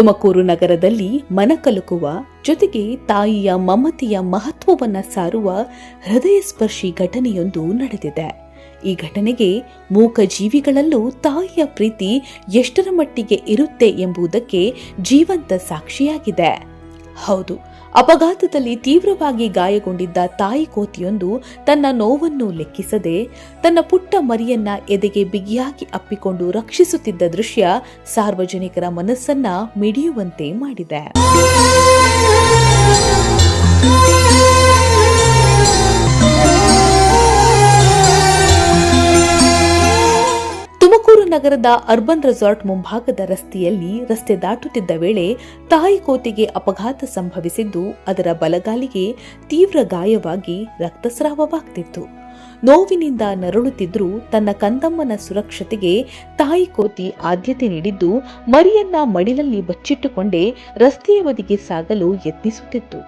ತುಮಕೂರು ನಗರದಲ್ಲಿ ಮನಕಲುಕುವ ಜೊತೆಗೆ ತಾಯಿಯ ಮಮತೆಯ ಮಹತ್ವವನ್ನ ಸಾರುವ ಹೃದಯಸ್ಪರ್ಶಿ ಘಟನೆಯೊಂದು ನಡೆದಿದೆ. ಈ ಘಟನೆಗೆ ಮೂಕ ಜೀವಿಗಳಲ್ಲೂ ತಾಯಿಯ ಪ್ರೀತಿ ಎಷ್ಟರ ಮಟ್ಟಿಗೆ ಇರುತ್ತೆ ಎಂಬುದಕ್ಕೆ ಜೀವಂತ ಸಾಕ್ಷಿಯಾಗಿದೆ. ಹೌದು, ಅಪಘಾತದಲ್ಲಿ ತೀವ್ರವಾಗಿ ಗಾಯಗೊಂಡಿದ್ದ ತಾಯಿ ಕೋತಿಯೊಂದು ತನ್ನ ನೋವನ್ನು ಲೆಕ್ಕಿಸದೆ ತನ್ನ ಪುಟ್ಟ ಮರಿಯನ್ನ ಎದೆಗೆ ಬಿಗಿಯಾಗಿ ಅಪ್ಪಿಕೊಂಡು ರಕ್ಷಿಸುತ್ತಿದ್ದ ದೃಶ್ಯ ಸಾರ್ವಜನಿಕರ ಮನಸ್ಸನ್ನ ಮಿಡಿಯುವಂತೆ ಮಾಡಿದೆ. ತುಮಕೂರು ನಗರದ ಅರ್ಬನ್ ರೆಸಾರ್ಟ್ ಮುಂಭಾಗದ ರಸ್ತೆಯಲ್ಲಿ ರಸ್ತೆ ದಾಟುತ್ತಿದ್ದ ವೇಳೆ ತಾಯಿ ಕೋತಿಗೆ ಅಪಘಾತ ಸಂಭವಿಸಿದ್ದು ಅದರ ಬಲಗಾಲಿಗೆ ತೀವ್ರ ಗಾಯವಾಗಿ ರಕ್ತಸ್ರಾವವಾಗ್ತಿತ್ತು. ನೋವಿನಿಂದ ನರಳುತ್ತಿದ್ರೂ ತನ್ನ ಕಂದಮ್ಮನ ಸುರಕ್ಷತೆಗೆ ತಾಯಿ ಕೋತಿ ಆದ್ಯತೆ ನೀಡಿದ್ದು ಮರಿಯನ್ನ ಮಡಿಲಲ್ಲಿ ಬಚ್ಚಿಟ್ಟುಕೊಂಡೇ ರಸ್ತೆಯ ಬದಿಗೆ ಸಾಗಲು ಯತ್ನಿಸುತ್ತಿತ್ತು.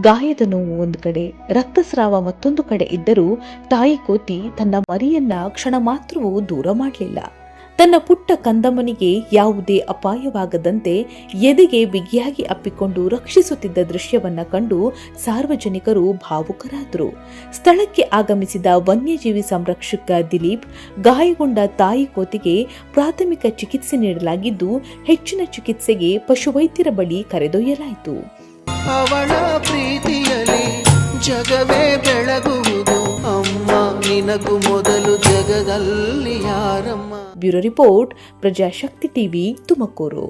ಗಾಯದ ನೋವು ಒಂದು ಕಡೆ, ರಕ್ತಸ್ರಾವ ಮತ್ತೊಂದು ಕಡೆ ಇದ್ದರೂ ತಾಯಿ ಕೋತಿ ತನ್ನ ಮರಿಯನ್ನ ಕ್ಷಣ ಮಾತ್ರವೂ ದೂರ ಮಾಡಲಿಲ್ಲ. ತನ್ನ ಪುಟ್ಟ ಕಂದಮ್ಮನಿಗೆ ಯಾವುದೇ ಅಪಾಯವಾಗದಂತೆ ಎದೆಗೆ ಬಿಗಿಯಾಗಿ ಅಪ್ಪಿಕೊಂಡು ರಕ್ಷಿಸುತ್ತಿದ್ದ ದೃಶ್ಯವನ್ನ ಕಂಡು ಸಾರ್ವಜನಿಕರು ಭಾವುಕರಾದರು. ಸ್ಥಳಕ್ಕೆ ಆಗಮಿಸಿದ ವನ್ಯಜೀವಿ ಸಂರಕ್ಷಕ ದಿಲೀಪ್ ಗಾಯಗೊಂಡ ತಾಯಿ ಕೋತಿಗೆ ಪ್ರಾಥಮಿಕ ಚಿಕಿತ್ಸೆ ನೀಡಲಾಗಿದ್ದು ಹೆಚ್ಚಿನ ಚಿಕಿತ್ಸೆಗೆ ಪಶುವೈದ್ಯರ ಬಳಿ ಕರೆದೊಯ್ಯಲಾಯಿತು. ಅವಳ ಪ್ರೀತಿಯಲ್ಲಿ ಜಗವೇ ಬೆಳಗುವುದು ಅಮ್ಮ, ನಿನಗೂ ಮೊದಲು ಜಗದಲ್ಲಿ ಯಾರಮ್ಮ. Bureau report, Prajashakti TV, Tumakuru.